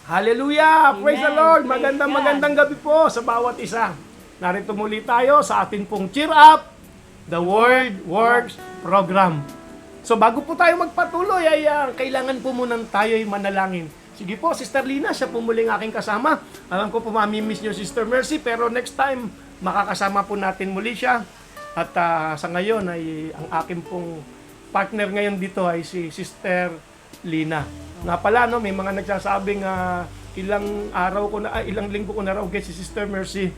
Hallelujah! Praise the Amen. Lord! Praise God. Magandang gabi po sa bawat isa. Narito muli tayo sa atin pong Cheer Up, The Word Works Program. So bago po tayo magpatuloy ay kailangan po munang tayo'y manalangin. Sige po, Sister Lina, siya po muling aking kasama. Alam ko po mamimiss niyo Sister Mercy, pero next time makakasama po natin muli siya. At sa ngayon ay ang aking pong partner ngayon dito ay si Sister Lina. Nga pala, no, may mga nagsasabing ilang linggo ko na raw si Sister Mercy.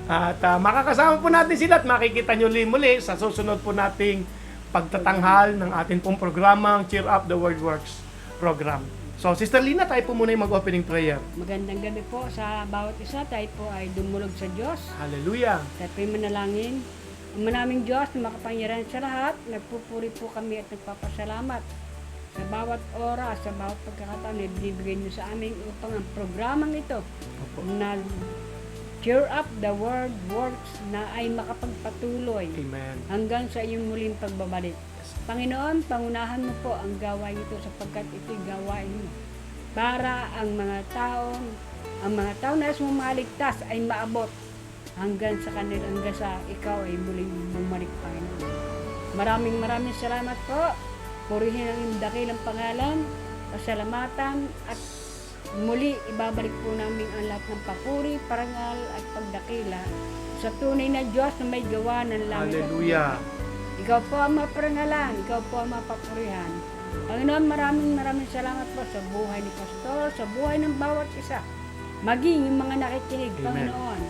At makakasama po natin sila at makikita nyo muli sa susunod po nating pagtatanghal ng ating pong programang Cheer Up the Word Works program. So, Sister Lina, tayo po muna yung mag-opening prayer. Magandang gabi po sa bawat isa. Tayo po ay dumulog sa Diyos. Hallelujah! Tayo po ay manalangin. Ang manaming Diyos na makapangyarihan sa lahat, nagpupuri po kami at nagpapasalamat sa bawat oras, sa bawat pagkakataon na binibigay niyo sa amin upang ang programang ito na Cheer Up the Word Works na ay makapagpatuloy Amen. hanggang sa iyong muling pagbabalik. Panginoon, pangunahan mo po ang gawain ito sapagkat ito'y gawain mo para ang mga tao na sumaligtas ay maabot hanggang sa kanila, hanggang sa ikaw ay muling bumalik, Panginoon. Maraming salamat po. Purihin ang iyong dakilang pangalan, pasalamatan, at muli ibabalik po namin ang lahat ng papuri, parangal at pagdakila sa tunay na Diyos na may gawa ng langit at Hallelujah! lupa. Ikaw po ang maparangalan, ikaw po ang mapapurihan. Panginoon, maraming salamat po sa buhay ni Pastor, sa buhay ng bawat isa. Maging yung mga nakikinig, Amen. Panginoon.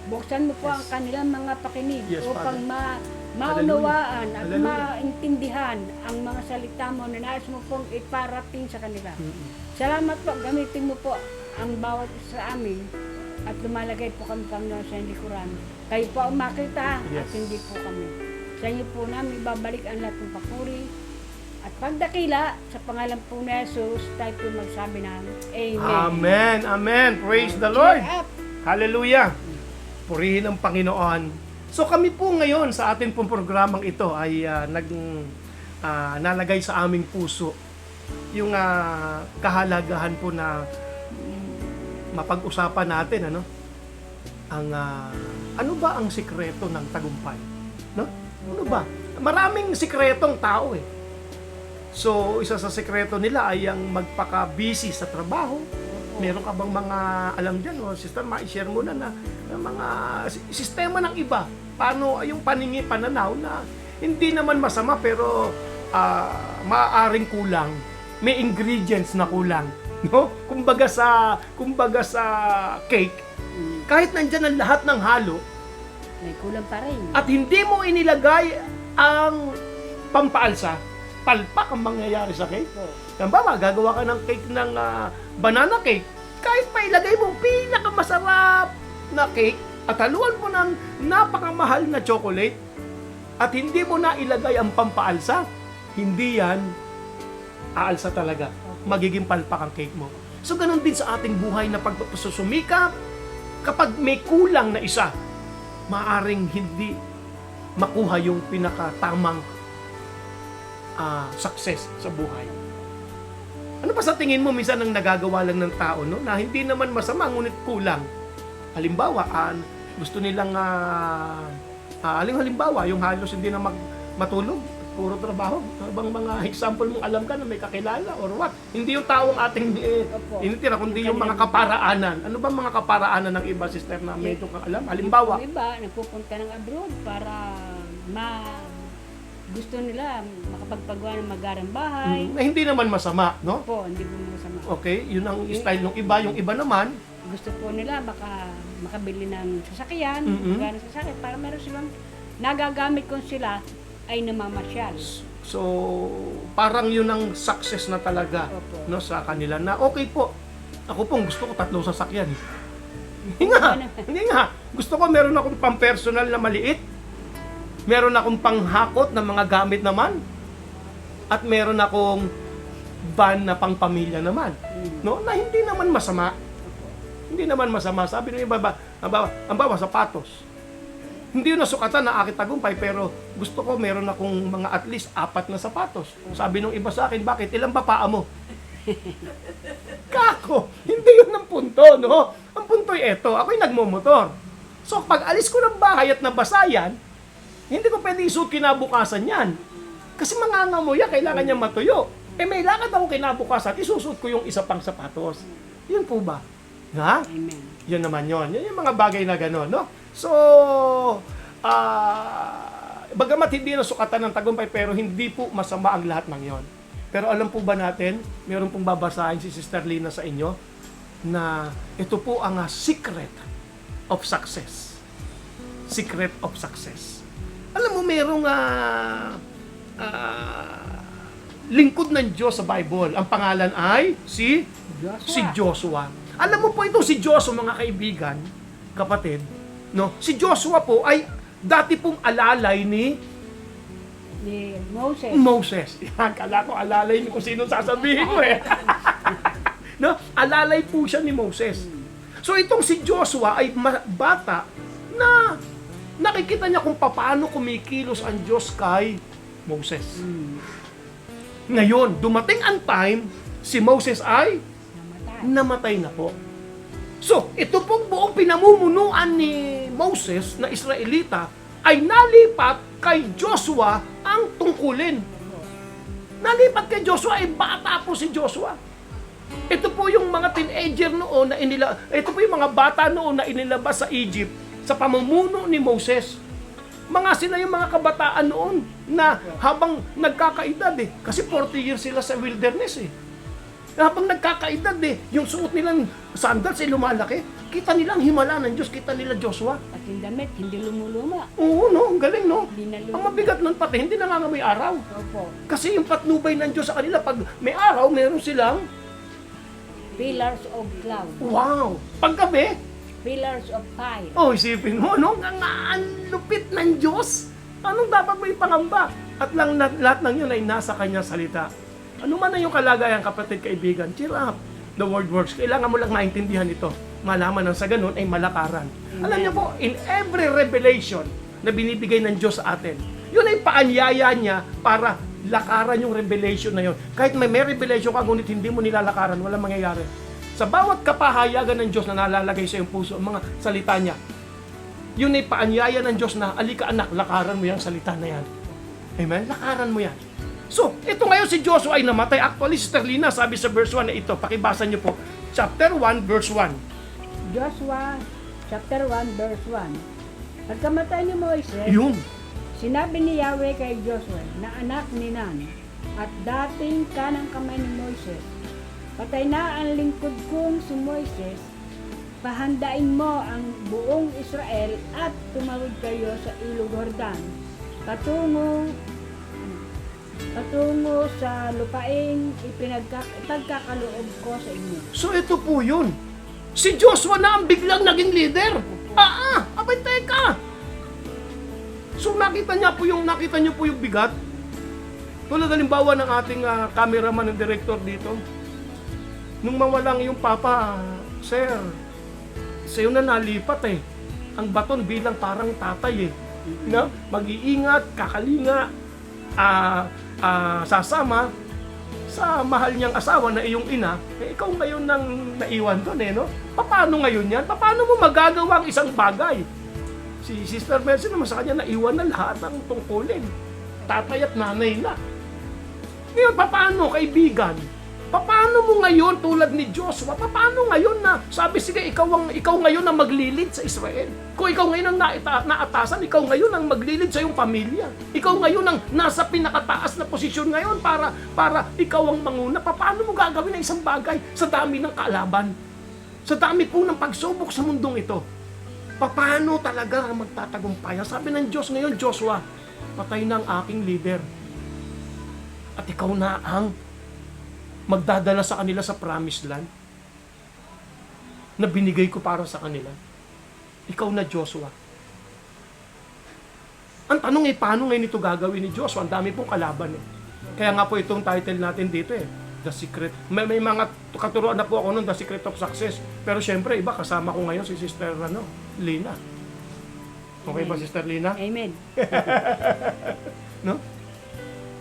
Buksan mo po ang kanilang mga pakinig Yes, upang Father. maunawaan at Hallelujah. maintindihan ang mga salita mo na nais mo pong iparating sa kanila. Salamat po, gamitin mo po ang bawat isa sa amin at lumalagay po kami, Panginoon, sa likuran. Kayo po ang makita at Yes. hindi po kami. Sa inyo po namin ibabalik ang lahat ng papuri at pagdakila sa pangalan po ni Jesus, tayo po magsabi ng Amen. Amen! Amen! Praise the Lord! Cheer up! Hallelujah! Purihin ang Panginoon. So kami po ngayon sa ating pong programang ito ay nalagay sa aming puso yung kahalagahan po na mapag-usapan natin ano ba ang sikreto ng tagumpay, no? Ano ba? Maraming sikretong tao eh. So isa sa sikreto nila ay ang magpaka-busy sa trabaho. Meron ka bang mga alam diyan, sister, ma-share mo na mga sistema ng iba? Paano yung pananaw na hindi naman masama pero maaaring kulang, may ingredients na kulang, no? Kumbaga sa cake, kahit nandiyan ang lahat ng halo May kulang pa rin. at hindi mo inilagay ang pampaalsa, palpak ang mangyayari sa cake. Halimbawa, gagawa ka ng cake ng banana cake, kahit pa ilagay mo pinakamasarap na cake at haluan mo ng napakamahal na chocolate at hindi mo na ilagay ang pampaalsa, hindi yan aalsa talaga. Magiging palpak ang cake mo. So, ganun din sa ating buhay na pagsusumikap, kapag may kulang na isa, maaring hindi makuha yung pinakatamang success sa buhay. Ano pa sa tingin mo minsan ang nagagawa lang ng tao, no? Na hindi naman masama ngunit kulang. Halimbawa, gusto nilang halimbawa, yung halos hindi na matulog, puro trabaho. Ano bang mga example mong alam ka na may kakilala or what? Hindi yung taong ating initira, kundi yung mga kaparaanan. Ano ba mga kaparaanan ng iba, sister, na medyo kang alam? Halimbawa, Yung iba, nagpupunta ng abroad para gusto nila makapagpagawa ng magarang bahay. na hindi naman masama, no? Po, hindi po masama. Okay, yun ang style ng iba. Yung iba naman, Gusto po nila makabili ng sasakyan, magarang sasakyan, para meron silang nagagamit kung sila ay namamasyal. so parang yun ang success na talaga, Opo. no, sa kanila na okay po. Ako pong gusto ko 3 sasakyan. Hindi nga. Hindi nga. Gusto ko meron akong pang-personal na maliit. Meron akong panghakot na mga gamit naman. At meron akong van na pang-pamilya naman. No? Na hindi naman masama. Hindi naman masama. Sabi ng iba, ang bawa, sapatos. Hindi yun nasukatan na aking tagumpay, pero gusto ko meron akong mga at least 4 na sapatos. Sabi ng iba sa akin, bakit? Ilan ba paa mo? Kako, hindi yun ang punto, no? Ang punto ay eto, ako'y nagmumotor. So, pag alis ko ng bahay at nabasa yan, hindi ko pwede isuot kinabukasan yan. Kasi mangangamoy yan, kailangan niya matuyo. Eh, may lakad ako kinabukasan, isusuot ko yung isa pang sapatos. Yun po ba? Ha? Amen. Yun naman yun. Yun yung mga bagay na gano'n, no? So, bagamat hindi na sukatan ng tagumpay, pero hindi po masama ang lahat ng yon. Pero alam po ba natin, meron pong babasahin si Sister Lina sa inyo, na ito po ang secret of success. Secret of success. Alam mo, merong lingkod ng Diyos sa Bible. Ang pangalan ay si Joshua. Alam mo po itong si Joshua, mga kaibigan, kapatid, no? Si Joshua po ay dati pong alalay ni Moses. Yan, kala ko alalay ni kung sino sasabihin mo eh. No? Alalay po siya ni Moses. So itong si Joshua ay bata na nakikita niya kung paano kumikilos ang Diyos kay Moses. Ngayon, dumating ang time, si Moses ay namatay na po. So, ito pong buong pinamumunuan ni Moses na Israelita ay nalipat kay Joshua ang tungkulin. Nalipat kay Joshua, ay bata po si Joshua. Ito po yung mga teenager noon na ito po yung mga bata noon na inilabas sa Egypt sa pamumuno ni Moses. Mga sila yung mga kabataan noon na habang nagkakaedad kasi 40 years sila sa wilderness Habang nagkakaedad yung suot nilang sandals lumalaki. Kita nilang himala ng Diyos, kita nila Joshua. At yung damit, hindi lumuluma. Oo, no? Ang galing, no? Hindi na lumuluma. Ang mabigat nun pati, hindi nangangamoy araw. Opo. Kasi yung patnubay ng Diyos sa kanila, pag may araw, meron silang Pillars of cloud. wow! Paggabi, Pillars of fire. isipin mo, no? Ang lupit ng Diyos. Anong dapat mo ipangamba? At lahat ng yun ay nasa kanyang salita. Ano man na yung kalagayan, kapatid, kaibigan, cheer up. The word works. Kailangan mo lang maintindihan ito. Malaman ng sa ganun ay malakaran. Amen. Alam niyo po, in every revelation na binibigay ng Diyos sa atin, yun ay paanyaya niya para lakaran yung revelation na yun. Kahit may revelation ka, ngunit hindi mo nilalakaran, walang mangyayari. Sa bawat kapahayagan ng Diyos na nalalagay sa iyong puso, ang mga salita niya, yun ay paanyaya ng Diyos na, alika anak, lakaran mo yung salita na yan. Amen? Lakaran mo yan. So, ito ngayon si Joshua ay namatay. Actually, Sister Lina, sabi sa verse 1 na ito, pakibasa niyo po, chapter 1, verse 1. Joshua, chapter 1, verse 1. Pagkamatay ni Moises, Yun. sinabi ni Yahweh kay Joshua na anak ni Nun at dating kanang kamay ni Moises, patay na ang lingkod kong si Moises, pahandain mo ang buong Israel at tumawid kayo sa ilog Jordan, patungo sa lupain ipagkakaloob ko sa inyo. So, ito po yun. Si Joshua na ang biglang naging leader. Abay, teka. So, nakita niyo po yung bigat. Tulad halimbawa ng ating cameraman and director dito. Nung mawalang yung papa, sir, sa'yo na nalipat ang baton bilang parang tatay No? Mag-iingat, kakalinga, sasama sa mahal niyang asawa na iyong ina, ikaw ngayon nang naiwan doon no? Paano ngayon yan? Paano mo magagawa ang isang bagay? Si Sister Mercy naman sa kanya naiwan na lahat ng tungkulin. Tatay at nanay na. Ngayon, paano kaibigan? Paano mo ngayon tulad ni Joshua? Paano ngayon na sabi sige ikaw ngayon ang maglilid sa Israel? Kung ikaw ngayon ang naatasan, ikaw ngayon ang maglilid sa iyong pamilya. Ikaw ngayon ang nasa pinakataas na posisyon ngayon para ikaw ang manguna. Paano mo gagawin ang isang bagay sa dami ng kaalaban? Sa dami po ng pagsubok sa mundong ito. Paano talaga magtatagumpay? Sabi ng Diyos ngayon, Joshua, patay na ang aking leader. At ikaw na ang magdadala sa kanila sa promised land na binigay ko para sa kanila. Ikaw na, Joshua. Ang tanong paano ngayon ito gagawin ni Joshua? Ang dami pong kalaban Kaya nga po itong title natin dito The Secret. May mga katuruan na po ako nun, The Secret of Success. Pero syempre, iba, kasama ko ngayon si Sister Lina. Okay ba, Sister Lina? Amen. No?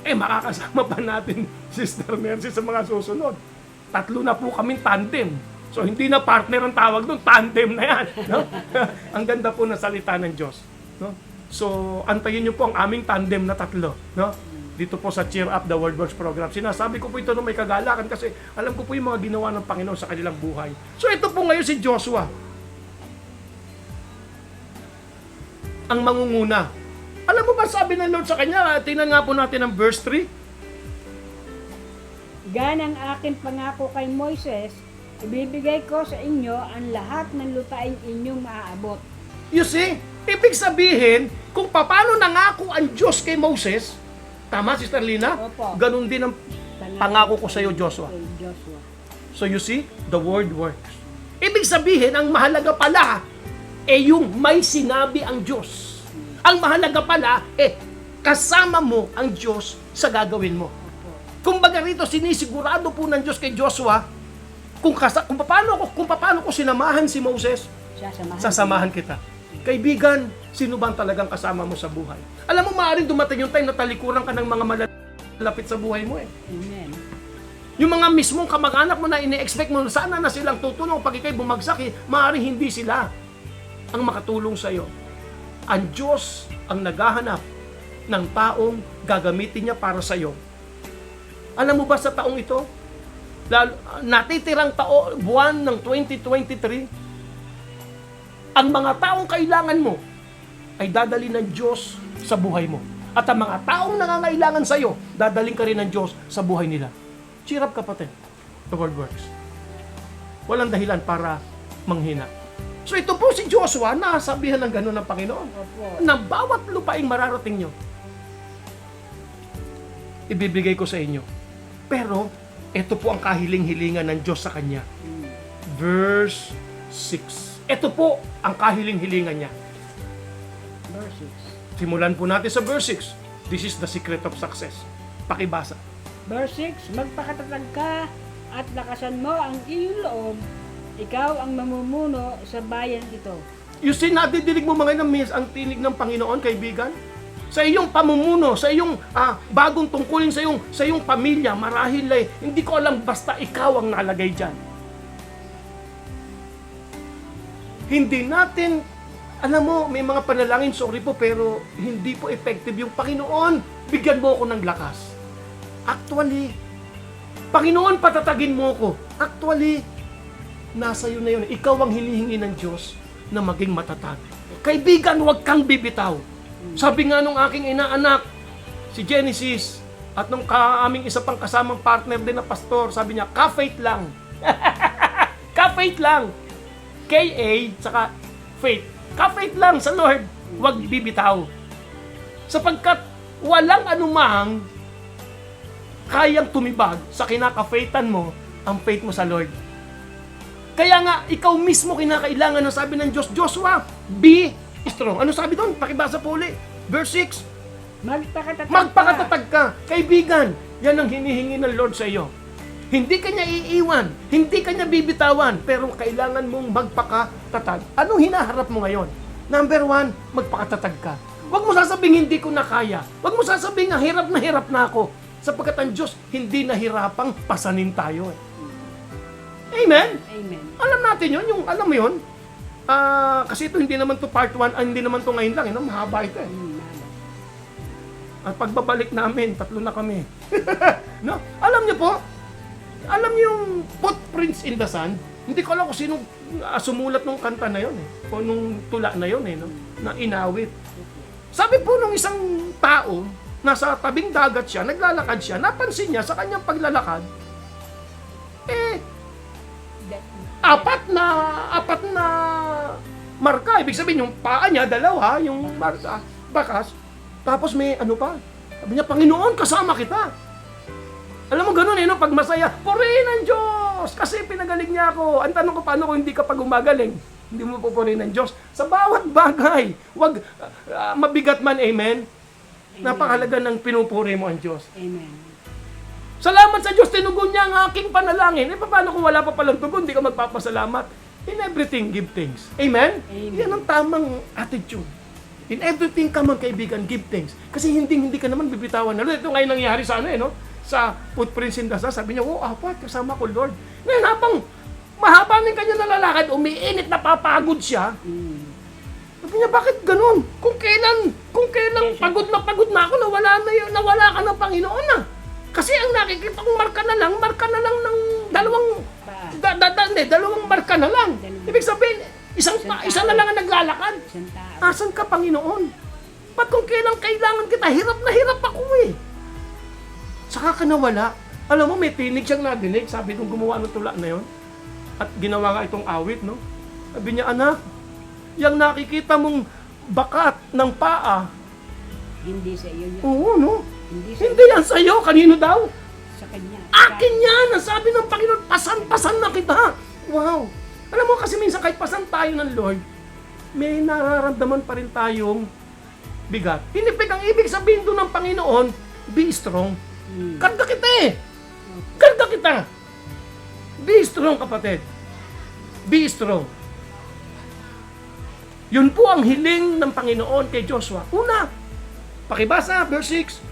Makakasama pa natin Sister Mercy sa mga susunod. tatlo na po kaming tandem. So hindi na partner ang tawag doon, tandem na yan. No? Ang ganda po ng salita ng Diyos. No? So antayin niyo po ang aming tandem na tatlo. No? Dito po sa Cheer Up the Word Works program. Sinasabi ko po ito na may kagalakan kasi alam ko po yung mga ginawa ng Panginoon sa kanilang buhay. So ito po ngayon si Joshua. Ang mangunguna. Alam mo ba sabi ng Lord sa kanya? Tingnan nga po natin ang verse 3. Ganang aking pangako kay Moises, ibibigay ko sa inyo ang lahat ng lupaing inyong maaabot. You see, ibig sabihin, kung paano nangako ang Diyos kay Moses, tama, Sister Lina? Opo. Ganun din ang pangako ko sa iyo, Joshua. Kay Joshua. So you see, the word works. Ibig sabihin, ang mahalaga pala, yung may sinabi ang Diyos. Ang mahalaga pala, kasama mo ang Diyos sa gagawin mo. Kumbaga rito, sinisigurado po ng Diyos kay Joshua, kung paano ko sinamahan si Moses, sasamahan kita. Kaibigan, sino ba ang talagang kasama mo sa buhay? Alam mo, maaaring dumating yung time na talikuran ka ng mga malalapit sa buhay mo. Amen. Yung mga mismong kamag-anak mo na ini-expect mo, sana na silang tutulong pag ikay bumagsak, maaaring hindi sila ang makatulong sa iyo. Ang Diyos ang naghahanap ng taong gagamitin niya para sa iyo. Alam mo ba sa taong ito, natitirang buwan ng 2023, ang mga taong kailangan mo ay dadali ng Diyos sa buhay mo. At ang mga taong nangangailangan sa iyo, dadaling ka rin ng Diyos sa buhay nila. Cheer up, kapatid. The word works. Walang dahilan para manghina. So ito po si Joshua, nasabihan ng gano'n ng Panginoon. Opo. Na bawat lupaing mararating nyo, ibibigay ko sa inyo. Pero, ito po ang kahiling-hilingan ng Diyos sa Kanya. Verse 6. Ito po ang kahiling-hilingan niya. Verse 6. Simulan po natin sa verse 6. This is the secret of success. Pakibasa. Verse 6, magpakatatag ka at lakasan mo ang iyong loob. Ikaw ang mamumuno sa bayan ito. You see, nadidinig mo mga inamis ang tinig ng Panginoon, kaibigan? Sa iyong pamumuno, sa iyong bagong tungkulin, sa iyong pamilya, marahil hindi ko alam, basta ikaw ang nalagay dyan. Hindi natin, alam mo, may mga panalangin, sorry po, pero hindi po effective yung Panginoon. Bigyan mo ako ng lakas. Actually, Panginoon, patatagin mo ko. Actually, nasa iyo na yun. Ikaw ang hinihingi ng Diyos na maging matatag. Kaibigan, huwag kang bibitaw. Sabi nga nung aking inaanak, si Genesis, at nung aming isa pang kasamang partner din na pastor, sabi niya, ka-faith lang. Ka-faith lang. K-A, saka faith. Ka-faith lang sa Lord. Huwag bibitaw. Sapagkat walang anumang kayang tumibag sa kinaka-faithan mo, ang faith mo sa Lord. Kaya nga, ikaw mismo kinakailangan ng sabi ng Diyos, Joshua, be strong. Ano sabi doon? Pakibasa po ulit. Verse 6. Magpakatatag ka. Kaibigan, yan ang hinihingi ng Lord sa iyo. Hindi ka niya iiwan, hindi ka niya bibitawan, pero kailangan mong magpakatatag. Anong hinaharap mo ngayon? Number 1, magpakatatag ka. Huwag mo sasabing hindi ko na kaya. Huwag mo sasabing hirap na ako. Sapagkat ang Diyos hindi nahirapang pasanin tayo. Amen? Amen. Alam natin yun, alam mo yun. Kasi ito hindi naman to part 1, hindi naman to ngayon lang, mahaba ito eh. At pagbabalik namin, 3 na kami. No? Alam niyo po, alam niyo yung Footprints in the Sand, hindi ko alam kung sino sumulat nung kanta na yun eh, o nung tula na yun eh, no? Na inawit. Sabi po nung isang tao, nasa tabing dagat siya, naglalakad siya, napansin niya sa kanyang paglalakad, apat na marka. Ibig sabihin, yung paa niya, 2, yung marka, bakas. Tapos may ano pa. Sabi niya, Panginoon, kasama kita. Alam mo, ganun no? Pag masaya, purihin ang Diyos! Kasi pinagaling niya ako. Ang tanong ko, paano kung hindi ka pa gumagaling? Hindi mo pupurihin ng Diyos. Sa bawat bagay, wag mabigat man, amen? Napakalaga ng pinupuri mo ang Diyos. Amen. Salamat sa Diyos, tinugon niya ang aking panalangin. Paano kung wala pa palang tugon, hindi ka magpapasalamat? In everything, give thanks. Amen? Amen. Yan ang tamang attitude. In everything, come on kaibigan, give thanks. Kasi hindi ka naman bibitawan. Ito ngayon nangyari sa no? sa footprints in the sand. Sabi niya, oh, apat, kasama ko, Lord. Ngayon, habang mahaba ng kanya nalalakad, umiinit, napapagod siya. Sabi niya, bakit ganun? Kung kailan pagod na ako, nawala ka ng Panginoon na. Kasi ang nakikita kong marka na lang ng dalawang marka na lang. Ibig sabihin, isa na lang ang naglalakad. Isang tao. Asan ka, Panginoon? Ba't kung kailangan kita, hirap na hirap ako eh. Saka ka nawala. Alam mo, may tinig siyang nadinig, sabi nung gumawa ng tula na yon. At ginawa nga itong awit, no? Sabi niya, anak, yung nakikita mong bakat ng paa, Hindi sa iyo yun. oo, no? Hindi sa Hindi yan sa'yo. Kanino daw? sa kanya. Akin yan! Ang sabi ng Panginoon, pasan na kita. Wow! Alam mo kasi minsan kahit pasan tayo ng Lord, may nararamdaman pa rin tayong bigat. Ang ibig sabihin doon ng Panginoon, be strong. Karga kita eh! Karga kita! Be strong, kapatid. Be strong. Yun po ang hiling ng Panginoon kay Joshua. Una, pakibasa, verse 6.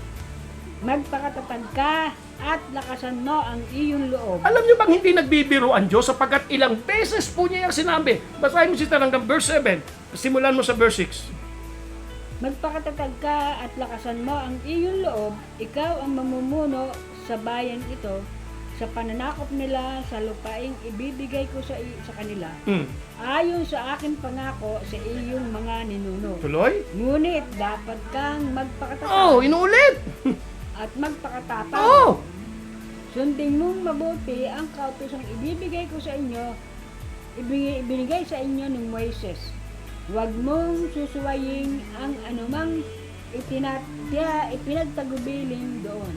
Magpakatatag ka at lakasan mo ang iyong loob. Alam niyo bang hindi nagbibiro ang Diyos sapagkat ilang beses po niya yung sinabi. Basahin mo si hanggang verse 7. Simulan mo sa verse 6. Magpakatatag ka at lakasan mo ang iyong loob. Ikaw ang mamumuno sa bayan ito sa pananakop nila sa lupaing ibibigay ko sa kanila. Ayon sa aking pangako sa iyong mga ninuno. Tuloy? Ngunit dapat kang magpakatatag Oh, inuulit! at magpakatapang. Oh! Sundin mong mabuti ang kautosang ibibigay ko sa inyo, ibinigay sa inyo ng Moises. Huwag mong susuwayin ang anumang ipinagtagubilin doon.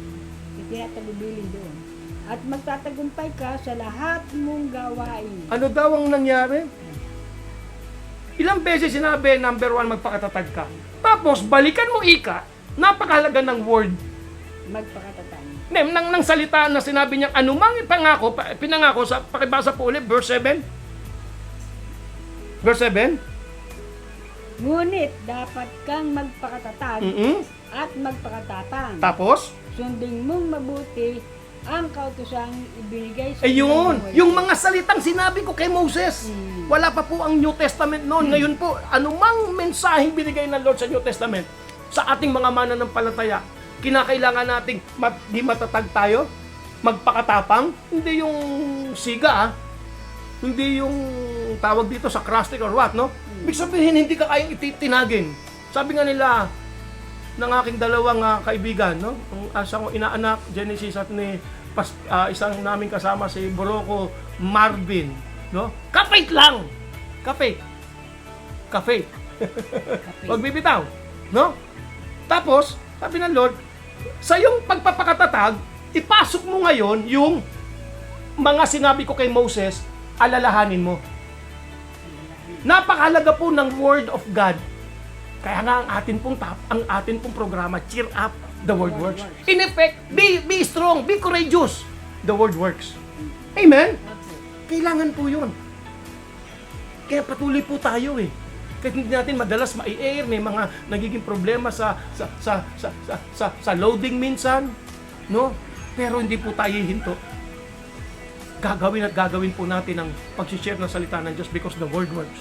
At magtatagumpay ka sa lahat mong gawain. Ano daw ang nangyari? Ilang beses sinabi, number 1, magpakatatag ka. Tapos, balikan mo napakahalaga ng word. Magpakatatag. Nang salita na sinabi niya, anumang pinangako sa, pakibasa po ulit, verse 7. Verse 7. Ngunit dapat kang magpakatatag at magpakatapang. Tapos, Sundin mong mabuti ang kautosang ibinigay sa ayun, Moises. yung mga salitang sinabi ko kay Moses. Wala pa po ang New Testament noon. Ngayon po, anumang mensaheng binigay ng Lord sa New Testament sa ating mga mananampalataya, kinakailangan nating di matatag tayo, magpakatapang, hindi yung siga, hindi yung tawag dito sa crustic or what, no? Ibig sabihin, hindi ka kayang itinagin. Sabi nga nila, ng aking dalawang kaibigan, no? Ang asang inaanak, Genesis at ni isang naming kasama si Boroko Marvin, no? Kapit lang. Kapit. Wag bibitaw, no? Tapos, sabi ng Lord, sa iyong pagpapakatatag, ipasok mo ngayon yung mga sinabi ko kay Moses, alalahanin mo. Napakahalaga po ng Word of God. Kaya nga ang atin pong programa, Cheer Up, The Word Works. In effect, be strong, be courageous. The Word Works. Amen? Kailangan po yun. Kaya patuloy po tayo eh. Kahit hindi natin madalas mai-air, may mga nagiging problema sa loading minsan, no? Pero hindi po tayo hihinto. Gagawin po natin ang pag-share ng salita ng Diyos because the Word works.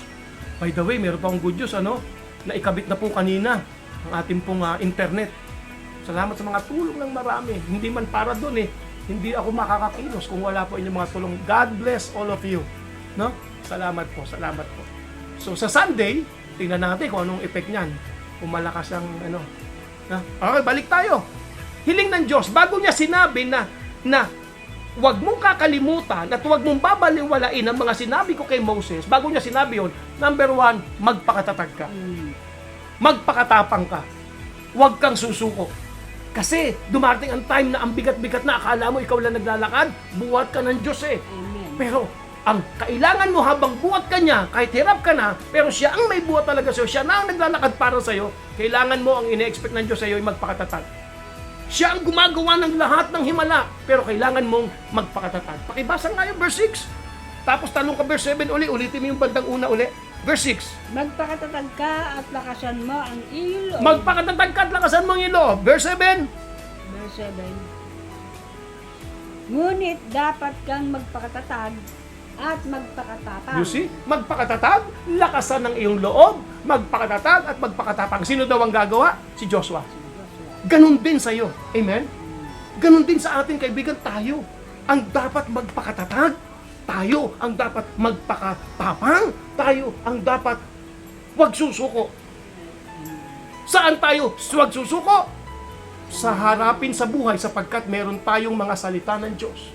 By the way, meron pa akong good news, na ikabit na po kanina ang ating pong internet. Salamat sa mga tulong ng marami. Hindi man para doon hindi ako makakakilos kung wala po inyong mga tulong. God bless all of you. No? Salamat po. So sa Sunday, tingnan natin kung anong effect niyan. Kung malakas ang Okay, balik tayo. Hiling ng Diyos, bago niya sinabi na huwag mong kakalimutan at huwag mong babaliwalain ang mga sinabi ko kay Moses, bago niya sinabi yon, number 1, magpakatatag ka. Magpakatapang ka. Huwag kang susuko. Kasi dumating ang time na ang bigat-bigat na akala mo ikaw lang naglalakad, buhat ka ng Diyos Amen. Pero ang kailangan mo habang buhat ka niya, kahit hirap ka na, pero siya ang may buhat talaga sa'yo, siya na ang naglalakad para sa'yo, kailangan mo ang ine-expect ng Diyos sa'yo ay magpakatatag. Siya ang gumagawa ng lahat ng himala, pero kailangan mong magpakatatag. Pakibasa nga yung verse 6. Tapos talong ka verse 7 ulitin mo yung bandang una Verse 6. Magpakatatag ka at lakasan mo ang iyong loob. Magpakatatag ka at lakasan mo ang iyong loob. Verse 7. Verse 7. Ngunit dapat kang magpakatatag at magpakatapang. You see? Magpakatatag, lakasan ng iyong loob, magpakatatag at magpakatapang. Sino daw ang gagawa? Si Joshua. Ganon din sa iyo. Amen? Ganon din sa atin, kaibigan, tayo. Ang dapat magpakatatag. Tayo ang dapat magpakatapang. Tayo ang dapat wag susuko. Saan tayo wag susuko? Sa harapin sa buhay sapagkat meron tayong mga salita ng Diyos.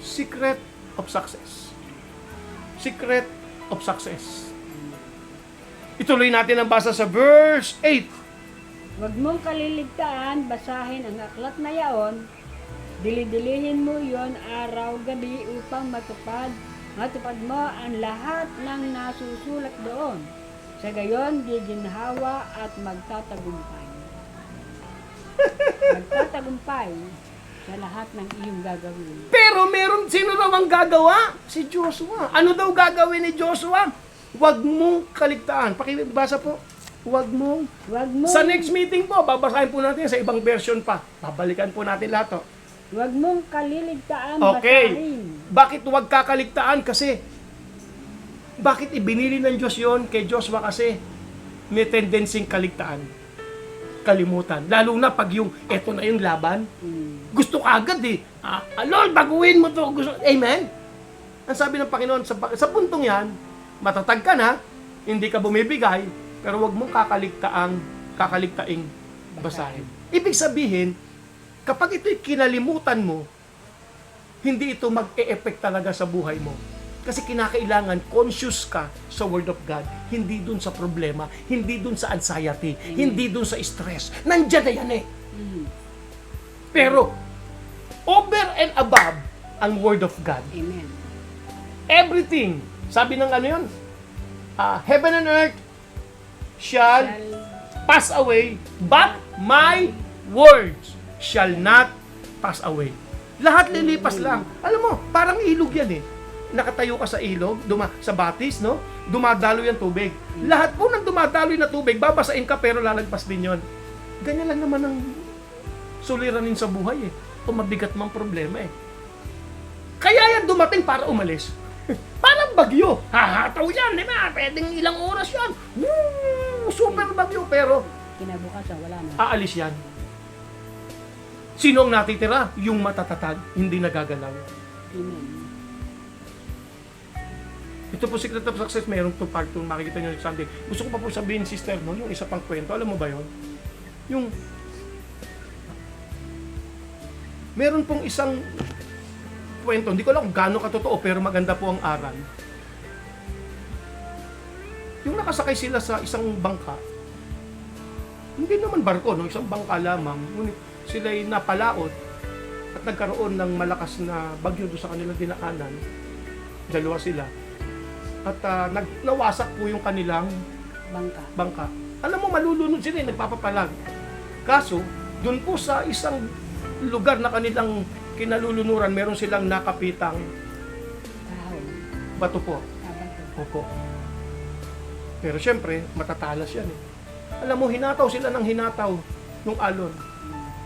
Secret of success. Secret of success. Ituloy natin ang basa sa verse 8. Huwag mong kaliligtaan, basahin ang aklat na yaon, dili-dilihin mo yon araw-gabi upang matupad mo ang lahat ng nasusulat doon. Sa gayon, giginhawa at magtatagumpay. Magtatagumpay sa lahat ng iyong gagawin. Pero meron, sino raw ang gagawa? Si Joshua. Ano daw gagawin ni Joshua? Huwag mong kaligtaan. Pakibasa po. Huwag mong. Sa next meeting po, babasahin po natin sa ibang version pa. Babalikan po natin lahat. Huwag mong kaliligtaan, Okay. basahin. Bakit huwag kakaligtaan? Kasi, bakit ibinili ng Diyos yon kay Joshua? Kasi may tendensing kaligtaan. Kalimutan. Lalo na pag yung, eto na yung laban, gusto ka agad eh. Lord, baguhin mo to. Gusto. Amen? Ang sabi ng Panginoon, sa puntong yan, matatag ka na, hindi ka bumibigay, pero wag mong kakaligtaing basahin. Ibig sabihin, kapag ito'y kinalimutan mo, hindi ito mag-e-effect talaga sa buhay mo. Kasi kinakailangan conscious ka sa Word of God. Hindi dun sa problema, hindi dun sa anxiety, hindi dun sa stress. Nandyan na yan eh. Pero, over and above ang Word of God. Amen. Everything, sabi ng ano yun, heaven and earth shall pass away, but my words shall not pass away. Lahat lilipas lang. Alam mo, parang ilog yan eh. Nakatayo ka sa ilog, sa batis, no? Dumadalo yung tubig. Lahat po ng dumadaloy na tubig, babasain ka pero lalagpas din yun. Ganyan lang naman ang suliranin sa buhay eh. O mabigat mang problema eh. Kaya yan dumating para umalis. Parang bagyo. Hahataw yan, di ba? Pwedeng ilang oras yan. Woo! Super bagyo, pero Kinabukasan, wala na. aalis yan. Sino ang natitira? Yung matatatag, hindi nagagalaw. Amen. Ito po, Secret of Success, mayroong to part 2, makikita nyo Sunday. Gusto ko pa po sabihin, sister, no, yung isa pang kwento, alam mo ba yon? Yung, meron pong isang kwento, hindi ko alam kung gaano katotoo, pero maganda po ang aral. Yung nakasakay sila sa isang bangka, hindi naman barko, no, isang bangka lamang, ngunit sila'y napalaot at nagkaroon ng malakas na bagyo doon sa kanilang dinaanan. Dalawa sila. At nawasak po yung kanilang bangka. Alam mo, malulunod sila, nagpapapalag. Kaso, doon po sa isang lugar na kanilang kinalulunuran, meron silang nakapitang Kahon. bato po. Bato. Opo. Pero syempre, matatalas yan eh. Alam mo, hinataw sila ng hinataw nung alon.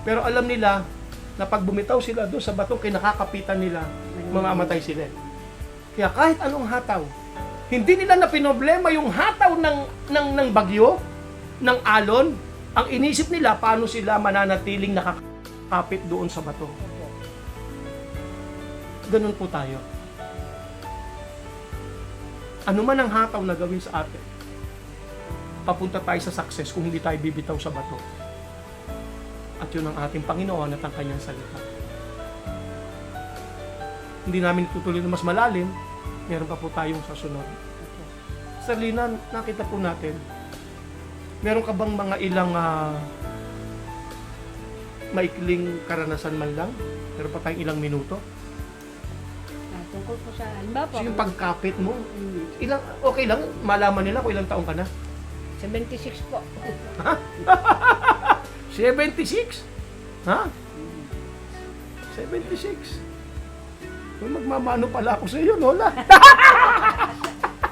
Pero alam nila na pag bumitaw sila doon sa batong kinakakapitan nila, mamamatay sila. Kaya kahit anong hataw, hindi nila na pinoblema yung hataw ng bagyo, ng alon. Ang inisip nila, paano sila mananatiling nakakapit doon sa bato. Ganun po tayo. Ano man ang hataw na gawin sa atin, papunta tayo sa success kung hindi tayo bibitaw sa bato. At yun ang ating Panginoon at ang kanyang salita. Hindi namin tutuloy na mas malalim, meron pa po tayong sasunod. Sir Lina, nakita po natin, meron ka bang mga ilang maikling karanasan man lang? Meron pa tayong ilang minuto? Tungkol po sa, halimbawa po, So yung pagkapit mo, ilang, okay lang, malaman nila kung ilang taong ka na? 76 po. 76? Ha? 76? Magmamano pala ako sa iyo, Lola.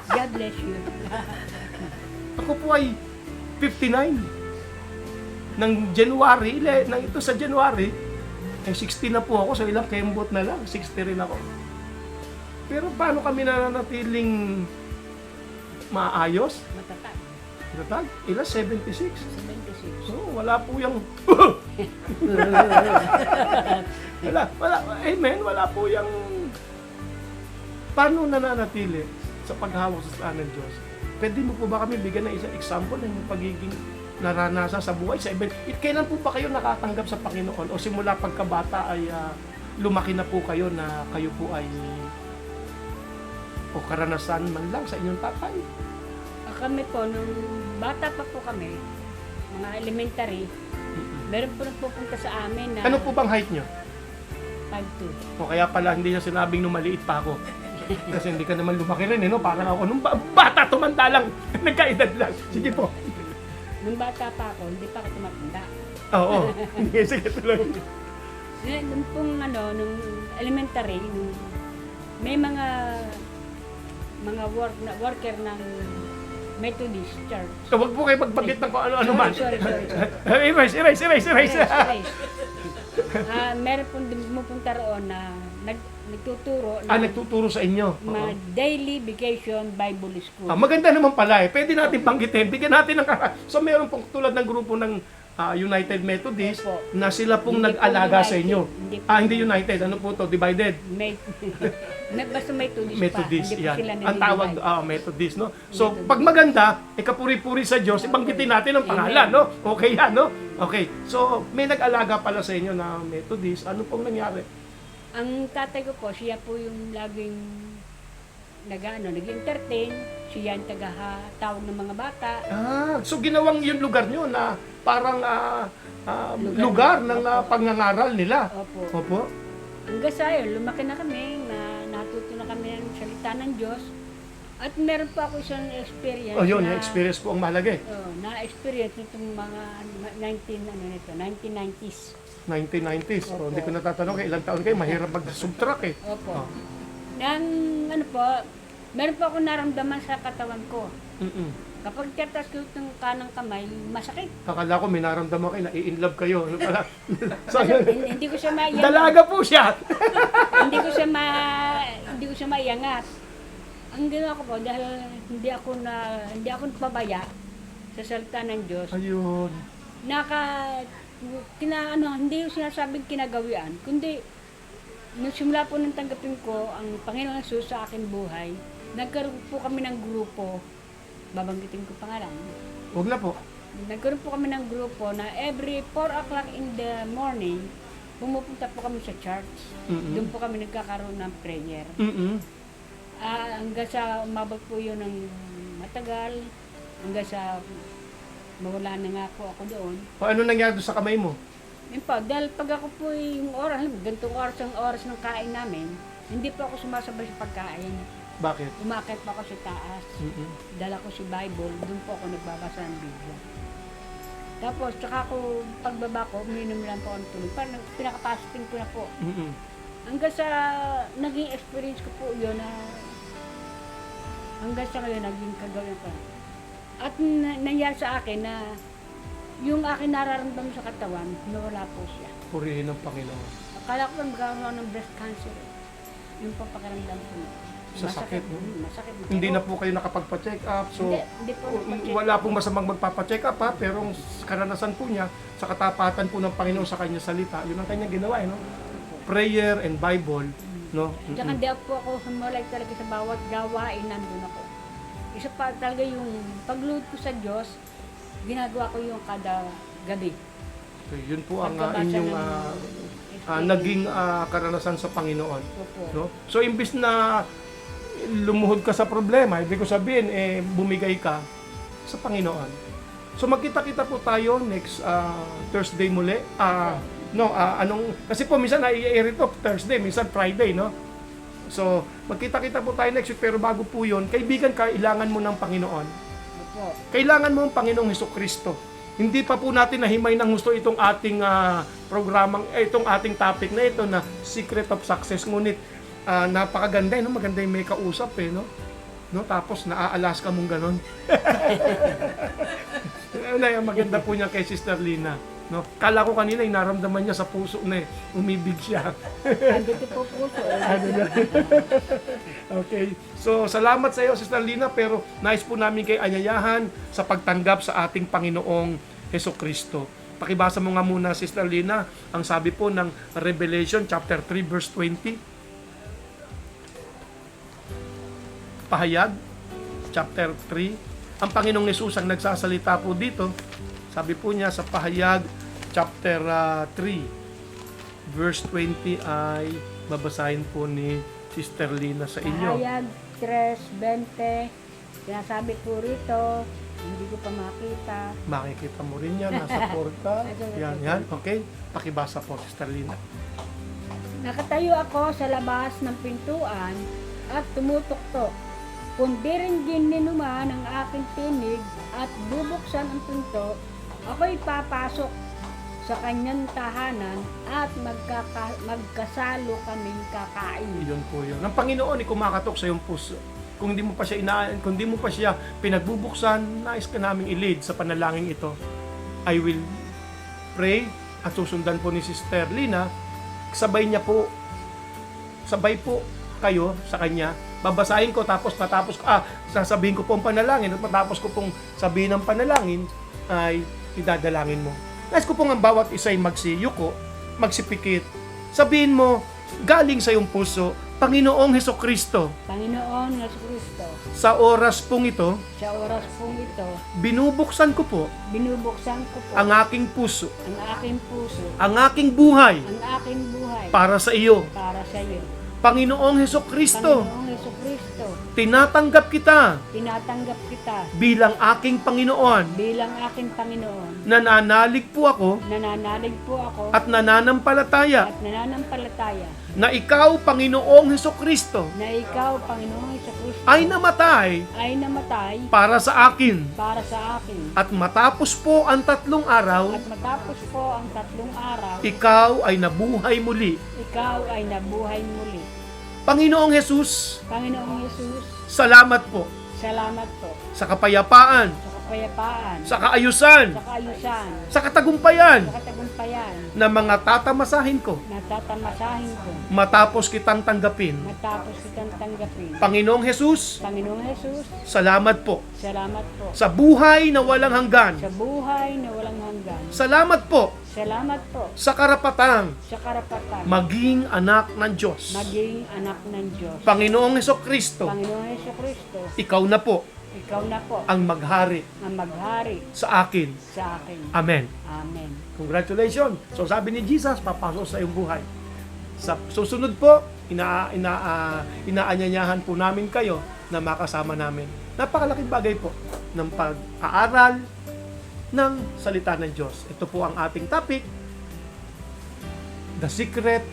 God bless you. Ako po ay 59. Ng January, ito sa January, Eh, 60 na po ako, so ilang kembot na lang, 60 rin ako. Pero paano kami nananatiling maayos? Matatag. Tatag? Ilan? 76? 76. So, wala po yung... wala, amen, wala po yung... Paano nananatili sa paghawak sa salita ng Diyos? Pwede mo po ba kami bigyan ng isang example ng pagiging naranasan sa buhay sa event? Kailan po ba kayo nakatanggap sa Panginoon? O simula pagkabata ay lumaki na po kayo na kayo po ay o karanasan man lang sa inyong tatay? Kami po, nung bata pa po kami, mga elementary, meron po nagpupunta sa amin na Ano po bang height nyo? 5'2". O kaya pala hindi niya sinabing nung maliit pa ako. Kasi hindi ka naman lumaki rin, no? Parang ako nung bata, tumanda lang. Nagkaedad lang. Sige po. Nung bata pa ako, hindi pa ako tumatanda. Oo. Sige, tuloy. Nung pong nung elementary, may mga worker ng Methodist Church. So, wag po kayo magbanggit ng kung ano-ano man. Sorry. Erase. Meron pong pumupunta roon na nagtuturo ng Nagtuturo sa inyo. mga daily vacation Bible school. Maganda naman pala eh. Pwede natin banggitin. Bigyan natin ng So, meron pong tulad ng grupo ng United Methodist Opo. na sila pong Hindi po nag-alaga sa United. inyo. Hindi po. Hindi United. Ano po to? Divided. Basta Methodist, Methodist, pa. Hindi yan. pa sila Ang tawag, nililibay. Methodist, no? So, Methodist. pag maganda, kapuri-puri sa Diyos, ibanggitin natin ang pangalan, no? Okay yan, no? Okay. So, may nag-alaga pala sa inyo na Methodist. Ano pong nangyari? Ang tatay ko po, siya po yung laging nag-entertain. Siya yung taga-tawag ng mga bata. So ginawang yung lugar nyo na parang lugar ng pangangaral nila. Opo. Opo. Hanggang sa yun, lumaki na kami, natuto na kami ng salita ng Diyos. At meron pa ako isang experience. Yung experience po ang mahalaga eh. Na-experience nitong mga 1990s. 1990s. So, Opo. hindi ko natatanong kay ilang taon kayo, mahirap mag-subtract eh. Opo. Oh. Meron pa ako naramdaman sa katawan ko. Kapag tatas ko itong kanang kamay, masakit. Akala ko may naramdaman kayo na i-inlove kayo. Ano pala? So, yun. Hindi ko siya maiyangat. Dalaga po siya. hindi ko siya maiyangat. Ang ginawa ko po, dahil hindi ako nagpabaya sa salita ng Diyos, Ayun. hindi ko sinasabing kinagawian, kundi nung simula po nang tanggapin ko ang Panginoon Jesus sa aking buhay, nagkaroon po kami ng grupo, babanggitin ko pangalan. Huwag na po. Nagkaroon po kami ng grupo na every 4 o'clock in the morning, pumupunta po kami sa church. Doon po kami nagkakaroon ng prayer. Hanggang sa umabot po yun ng matagal, hanggang sa mawala na nga po ako doon. Ano nangyari doon sa kamay mo? Yun po, dahil pag ako po yung ganitong oras ang oras ng kain namin, hindi po ako sumasabay sa pagkain. Bakit? Umakit po ako sa taas. Dala ko si Bible, doon po ako nagbabasa ng Biblia. Tapos, tsaka ako, pagbaba ko, uminom lang po ako ng tulog. Parang pinakapasting ko na po. Hanggang sa naging experience ko po yun na hanggang sa ngayon naging kagawin ko. At nangyari sa akin na yung akin nararamdaman sa katawan, nawala po siya. Purihin ng Panginoon. Akala ko magkakaroon ng breast cancer. Yung papakiramdam ko. Sa sakit, no? Masakit. Hindi na po kayo nakapagpa-check up. So, Hindi po nagpa-check. wala pong masamang magpapa-check up ha, pero ang karanasan po niya sa katapatan po ng Panginoon sa kanyang salita, yun ang kanyang ginawa, no? Prayer and Bible, no? Tsaka hindi po ako humulay talaga sa bawat gawain, nandun ako. Isa pa talaga yung pagluhod ko sa Diyos, ginagawa ko yung kada gabi. So, yun po ang Pagkabasa inyong ng naging karanasan sa Panginoon. Opo. No? So, imbis na lumuhod ka sa problema, ibig ko sabihin, bumigay ka sa Panginoon. So, magkita-kita po tayo next Thursday muli. Kasi po, minsan na-i-air ito Thursday, minsan Friday, no? So, magkita-kita po tayo next week, pero bago po yun, kaibigan, kailangan mo ng Panginoon. Opo. Kailangan mo ang Panginoong Hesukristo. Hindi pa po natin nahimay ng gusto itong ating itong ating topic na ito na Secret of Success. Ngunit, napakaganda, no? Maganda yung may kausap, no? Tapos, naaalas ka mong ganon. Maganda po niya kay Sister Lina. No? Kala ko kanina, naramdaman niya sa puso na umibig siya. Andito po puso. Okay. So, salamat sa iyo, Sister Lina, pero nais po namin kay anyayahan sa pagtanggap sa ating Panginoong Hesukristo. Pakibasa mo nga muna, Sister Lina, ang sabi po ng Revelation chapter 3 verse 20. Pahayag chapter 3. Ang Panginoong Hesus ang nagsasalita po dito. Sabi po niya sa Pahayag chapter 3 verse 20 ay babasahin po ni Sister Lina sa inyo. Pahayag 3:20. Sinasabi po rito, hindi ko pa makita. Makikita mo rin yan, nasa porta. Yan. Okay. Pakibasa po, Sister Lina. Nakatayo ako sa labas ng pintuan at tumutuktok. Kung diringgin ninuman ang aking tinig at bubuksan ang pinto, ako'y papasok sa kanyang tahanan at magkasalo kaming kakain. Iyon po yun. Ang Panginoon ay kumakatok sa iyong puso. Kung hindi mo pa siya pinagbubuksan, nais ka naming i-lead sa panalangin ito. I will pray at susundan po ni Sister Lina. Sabay po kayo sa kanya. Babasahin ko tapos sasabihin ko po ang panalangin at matapos ko pong sabihin ang panalangin ay idadalangin mo. Nais ko pong ang bawat isa ay magsiyuko, magsipikit. Sabihin mo, galing sa iyong puso, Panginoong Hesukristo, Panginoon Jesucristo, sa oras pong ito, sa oras pong ito, binubuksan ko po binubuksan ko po ang aking puso, ang aking puso, ang aking buhay ang aking buhay para sa iyo. para sa iyo. Panginoong Hesukristo, Panginoong Jesucristo, tinatanggap kita tinatanggap kita bilang aking Panginoon. bilang aking Panginoon. Nananalig po ako Nananalig po ako at nananampalataya at nananampalataya na ikaw, Panginoong Hesukristo, na ikaw, Panginoong Jesucristo, ay namatay ay namatay para sa akin. para sa akin. At matapos po ang 3 araw, At matapos po ang 3 araw, ikaw ay nabuhay muli. ikaw ay nabuhay muli. Panginoong Jesus, Panginoong Yesus, salamat po salamat po sa kapayapaan, sa kapayapaan, sa kaayusan, sa kaayusan, sa katagumpayan sa katagumpayan na mga tatamasahin ko na tatamasahin ko matapos kitang tanggapin. matapos kitang tanggapin. Panginoong Jesus, Panginoong Yesus, salamat po salamat po sa buhay na walang hanggan. sa buhay na walang hanggan. Salamat po Salamat po sa karapatang sa karapatan maging anak ng Diyos. maging anak ng Diyos. Panginoong Hesukristo, Panginoong Jesucristo, ikaw na po ikaw na po ang maghari ang maghari sa akin. sa akin. Amen. Amen. Congratulations. So sabi ni Jesus, papasok sa iyong buhay. Sa susunod po, inaanyayahan po namin kayo na makasama namin. Napakalaking bagay po ng pag-aaral ng salita ng Diyos. Ito po ang ating topic, The Secret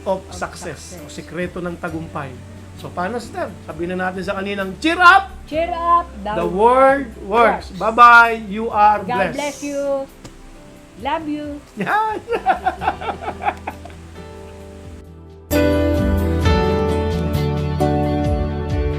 of Success. O sikreto ng tagumpay. So paano, Sister? Sabihin na natin sa kaninang, cheer up! Cheer up! The word works. Bye-bye. You are God blessed. bless you. Love you. Yan.